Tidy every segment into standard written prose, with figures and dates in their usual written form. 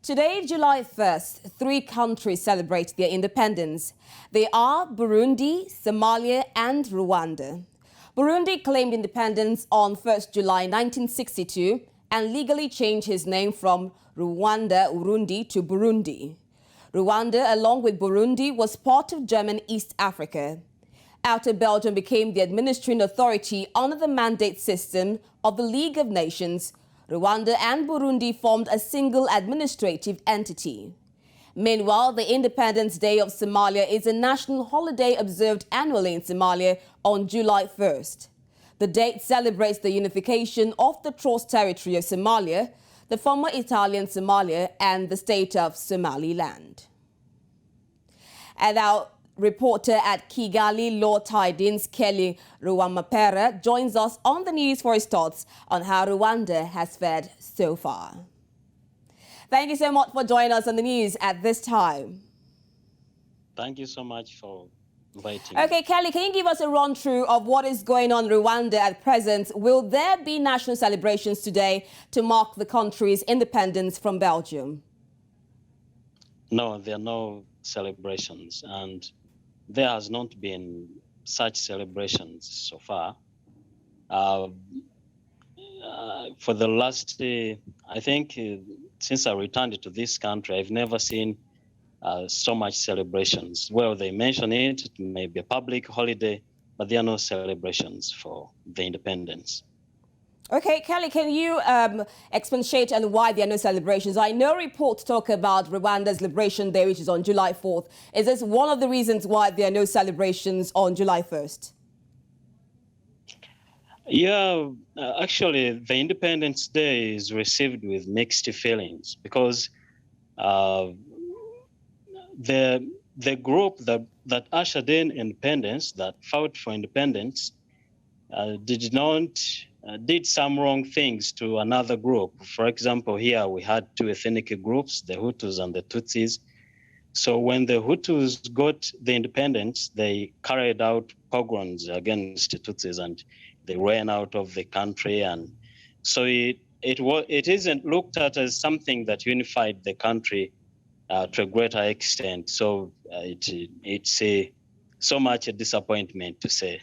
Today, July 1st, three countries celebrate their independence. They are Burundi, Somalia and Rwanda. Burundi claimed independence on 1st July 1962 and legally changed his name from Rwanda to Burundi. Rwanda, along with Burundi, was part of German East Africa. After Belgium became the administering authority under the mandate system of the League of Nations, Rwanda and Burundi formed a single administrative entity. Meanwhile, the Independence Day of Somalia is a national holiday observed annually in Somalia on July 1st. The date celebrates the unification of the Trust Territory of Somalia, the former Italian Somalia, and the state of Somaliland. And our reporter at Kigali Law Tidings, Rwamapera, joins us on the news for his thoughts on how Rwanda has fared so far. Thank you so much for joining us on the news at this time. Thank you so much for inviting me. Okay, Kelly, can you give us a run-through of what is going on in Rwanda at present? Will there be national celebrations today to mark the country's independence from Belgium? No, there are no celebrations, and there has not been such celebrations so far. For the last, I think, since I returned to this country, I've never seen so much celebrations. Well, they mention it may be a public holiday, but there are no celebrations for the independence. Okay, Kelly, can you expatiate on why there are no celebrations? I know reports talk about Rwanda's Liberation Day, which is on July 4th. Is this one of the reasons why there are no celebrations on July 1st? Yeah, actually, the Independence Day is received with mixed feelings because the group that ushered in independence, that fought for independence, did some wrong things to another group. For example, here we had two ethnic groups, the Hutus and the Tutsis. So when the Hutus got the independence, they carried out pogroms against the Tutsis and they ran out of the country. And so it isn't looked at as something that unified the country to a greater extent. So it's so much a disappointment to say.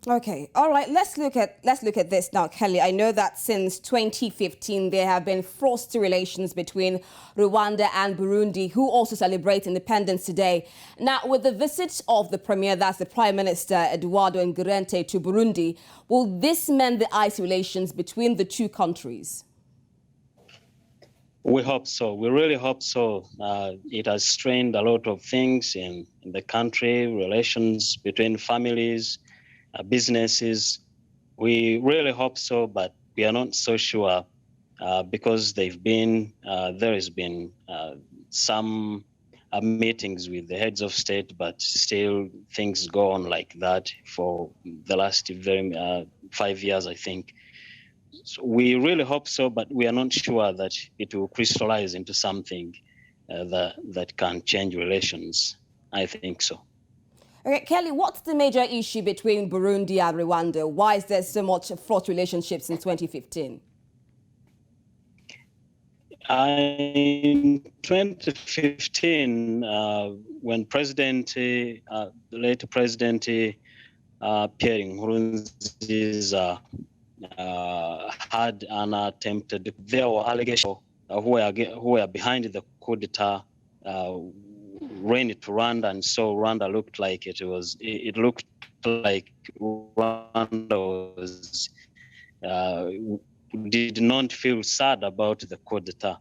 Okay, all right, let's look at this now, Kelly. I know that since 2015 there have been frosty relations between Rwanda and Burundi, who also celebrate independence today. Now, with the visit of the Premier, that's the Prime Minister Eduardo Ngurente, to Burundi, will this mend the ice relations between the two countries? We hope so. We really hope so. It has strained a lot of things in the country, relations between families, businesses. We really hope so, but we are not so sure because there has been some meetings with the heads of state, but still things go on like that for the last 5 years, I think. So we really hope so, but we are not sure that it will crystallize into something that can change relations. I think so. Okay, Kelly, what's the major issue between Burundi and Rwanda? Why is there so much fraught relationship since 2015? In 2015, when the late President Pierre Nkurunziza had an attempted, there were allegations who were behind the coup d'etat ran to Rwanda, and so Rwanda looked like it looked like Rwanda did not feel sad about the coup d'etat.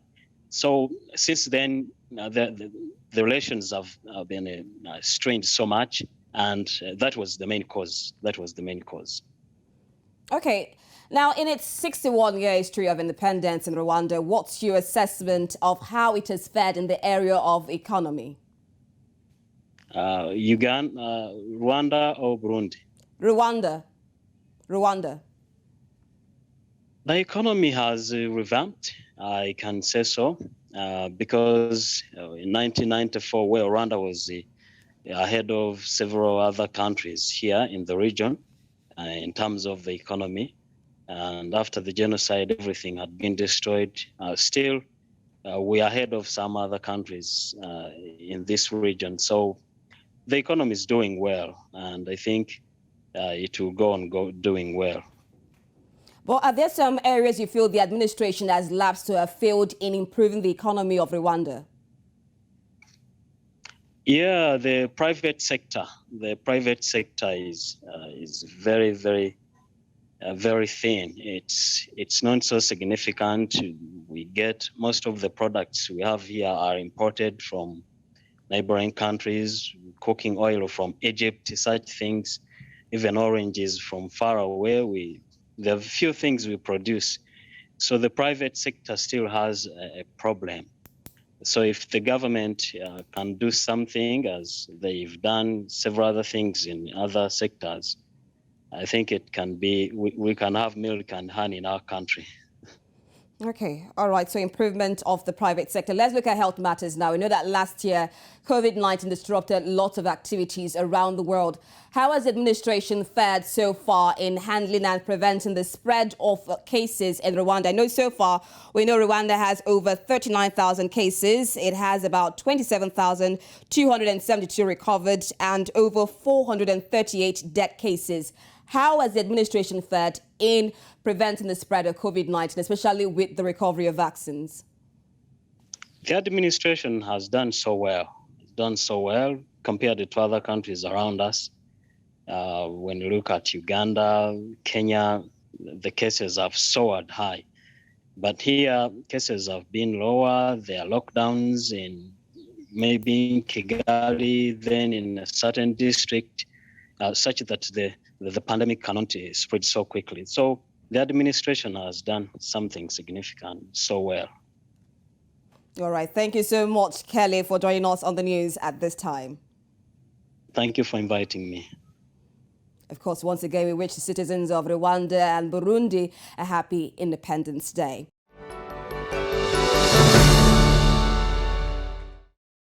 So since then, the relations have been strained so much, and that was the main cause. Okay. Now, in its 61-year history of independence in Rwanda, what's your assessment of how it has fared in the area of economy? Uganda, Rwanda or Burundi? Rwanda. The economy has revamped, I can say so, because in 1994, where Rwanda was ahead of several other countries here in the region in terms of the economy, and after the genocide, everything had been destroyed. Still, we are ahead of some other countries in this region. So the economy is doing well, and I think it will go on doing well. Well, are there some areas you feel the administration has lapsed to have failed in improving the economy of Rwanda? Yeah, the private sector. The private sector is very, very thin. It's not so significant. We get most of the products we have here are imported from neighboring countries, cooking oil from Egypt, such things, even oranges from far away. There are few things we produce. So the private sector still has a problem. So if the government can do something, as they've done several other things in other sectors, I think it can be, we can have milk and honey in our country. Okay, all right. So improvement of the private sector. Let's look at health matters now. We know that last year, COVID-19 disrupted lots of activities around the world. How has the administration fared so far in handling and preventing the spread of cases in Rwanda? I know so far, we know Rwanda has over 39,000 cases. It has about 27,272 recovered and over 438 death cases. How has the administration fared in preventing the spread of COVID-19, especially with the recovery of vaccines? The administration has done so well. It's done so well compared to other countries around us. When you look at Uganda, Kenya, the cases have soared high. But here, cases have been lower. There are lockdowns in maybe in Kigali, then in a certain district, such that the pandemic cannot spread so quickly. So the administration has done something significant so well. All right. Thank you so much, Kelly, for joining us on the news at this time. Thank you for inviting me. Of course, once again, we wish the citizens of Rwanda and Burundi a happy Independence Day.